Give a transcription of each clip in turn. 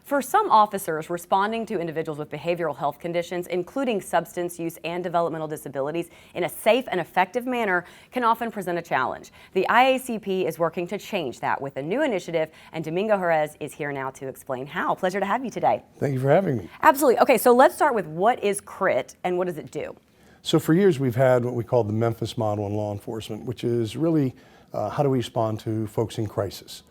For some officers, responding to individuals with behavioral health conditions, including substance use and developmental disabilities, in a safe and effective manner can often present a challenge. The IACP is working to change that with a new initiative, and Domingo Herraiz is here now to explain how. Pleasure to have you today. Thank you for having me. Absolutely. Okay, so let's start with what is CRIT and what does it do? So for years we've had what we call the Memphis model in law enforcement, which is really how do we respond to folks in crisis.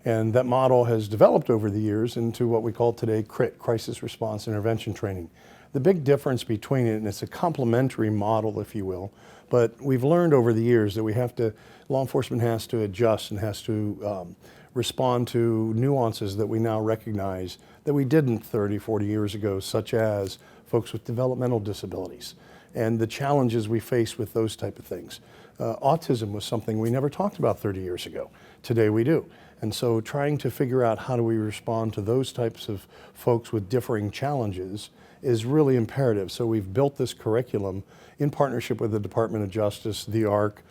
And that model has developed over the years into what we call today CRIT, Crisis Response Intervention Training. The big difference between it, and it's a complementary model, if you will, but we've learned over the years that law enforcement has to adjust and has to respond to nuances that we now recognize that we didn't 30, 40 years ago, such as folks with developmental disabilities and the challenges we face with those type of things. Autism was something we never talked about 30 years ago. Today we do. And so trying to figure out how do we respond to those types of folks with differing challenges is really imperative. So we've built this curriculum in partnership with the Department of Justice, the ARC,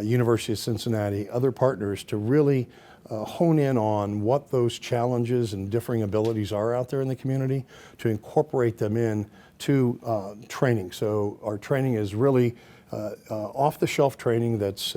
University of Cincinnati, other partners to really hone in on what those challenges and differing abilities are out there in the community to incorporate them in to training. So our training is really off-the-shelf training that's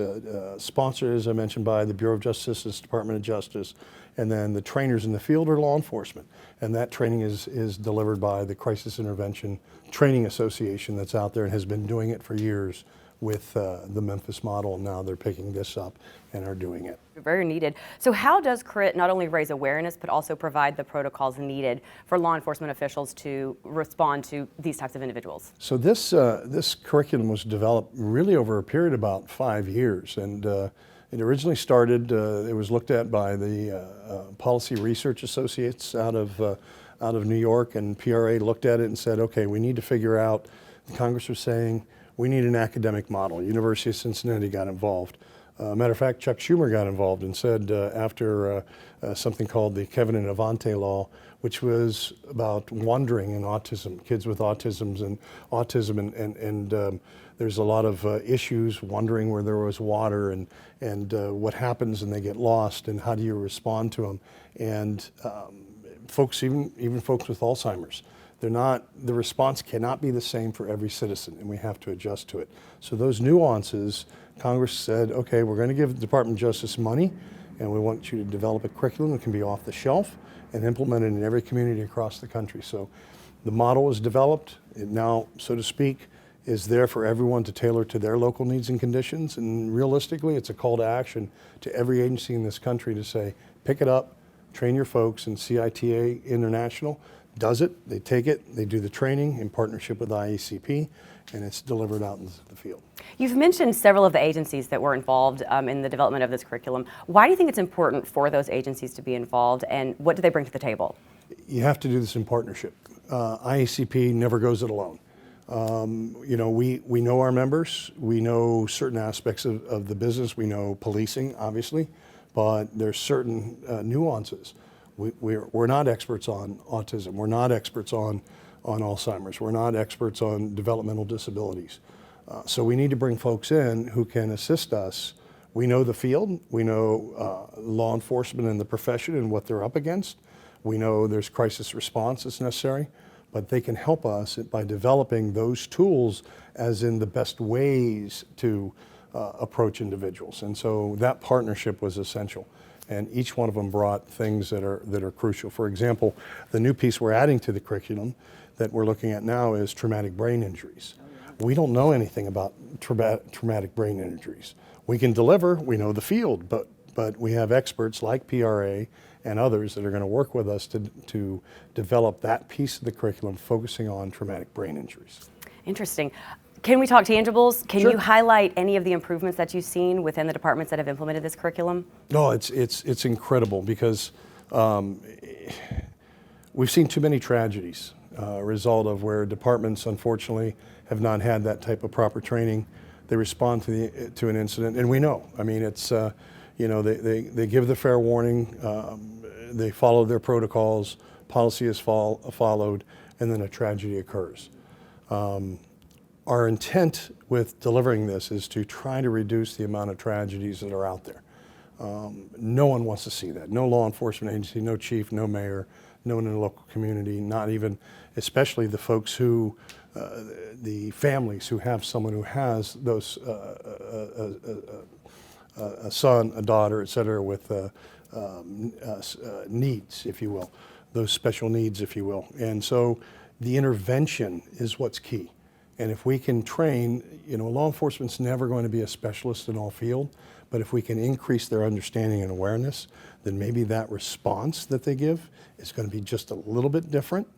sponsored, as I mentioned, by the Bureau of Justice, Department of Justice, and then the trainers in the field are law enforcement. And that training is delivered by the Crisis Intervention Training Association that's out there and has been doing it for years with the Memphis model. Now they're picking this up and are doing it. Very needed. So how does CRIT not only raise awareness, but also provide the protocols needed for law enforcement officials to respond to these types of individuals? So this curriculum was developed really over a period of about 5 years. And it originally started, it was looked at by the Policy Research Associates out of New York, and PRA looked at it and said, okay, we need to figure out, Congress was saying, we need an academic model. University of Cincinnati got involved. Matter of fact, Chuck Schumer got involved and said after something called the Kevin and Avante law, which was about wandering and autism, kids with autism, and there's a lot of issues wondering where there was water and what happens and they get lost and how do you respond to them. And folks, even folks with Alzheimer's, the response cannot be the same for every citizen, and we have to adjust to it. So those nuances, Congress said, okay, we're going to give the Department of Justice money, and we want you to develop a curriculum that can be off the shelf and implemented in every community across the country. So the model was developed. It now, so to speak, is there for everyone to tailor to their local needs and conditions. And realistically, it's a call to action to every agency in this country to say, pick it up, train your folks, and CITA International does it, they take it, they do the training in partnership with IACP, and it's delivered out into the field. You've mentioned several of the agencies that were involved in the development of this curriculum. Why do you think it's important for those agencies to be involved, and what do they bring to the table? You have to do this in partnership. IACP never goes it alone. You know, we know our members, we know certain aspects of the business, we know policing, obviously, but there's certain nuances. We're not experts on autism. We're not experts on Alzheimer's. We're not experts on developmental disabilities. So we need to bring folks in who can assist us. We know the field. We know law enforcement and the profession and what they're up against. We know there's crisis response that's necessary, but they can help us by developing those tools as in the best ways to approach individuals. And so that partnership was essential. And each one of them brought things that are crucial. For example, the new piece we're adding to the curriculum that we're looking at now is traumatic brain injuries. We don't know anything about traumatic brain injuries. We can deliver, we know the field, but we have experts like PRA and others that are going to work with us to develop that piece of the curriculum focusing on traumatic brain injuries. Interesting. Can we talk tangibles? Can Sure. you highlight any of the improvements that you've seen within the departments that have implemented this curriculum? No, it's incredible because we've seen too many tragedies, a result of where departments unfortunately have not had that type of proper training. They respond to an incident, and we know. I mean, it's you know, they give the fair warning, they follow their protocols, policy is followed, and then a tragedy occurs. Our intent with delivering this is to try to reduce the amount of tragedies that are out there. No one wants to see that. No law enforcement agency, no chief, no mayor, no one in the local community, not even, especially the folks who, the families who have someone who has those, a son, a daughter, et cetera, with needs, if you will, those special needs, if you will. And so the intervention is what's key. And if we can train, law enforcement's never going to be a specialist in all field, but if we can increase their understanding and awareness, then maybe that response that they give is going to be just a little bit different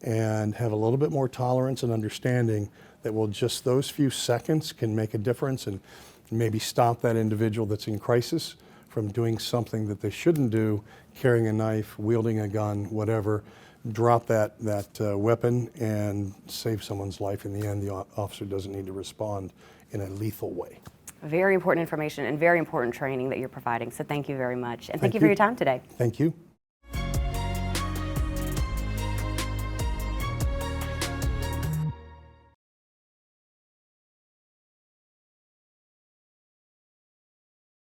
and have a little bit more tolerance and understanding that, well, just those few seconds can make a difference and maybe stop that individual that's in crisis from doing something that they shouldn't do, carrying a knife, wielding a gun, whatever. Drop that weapon and save someone's life. In the end, the officer doesn't need to respond in a lethal way. Very important information and very important training that you're providing. So thank you very much. And thank you for your time today. Thank you.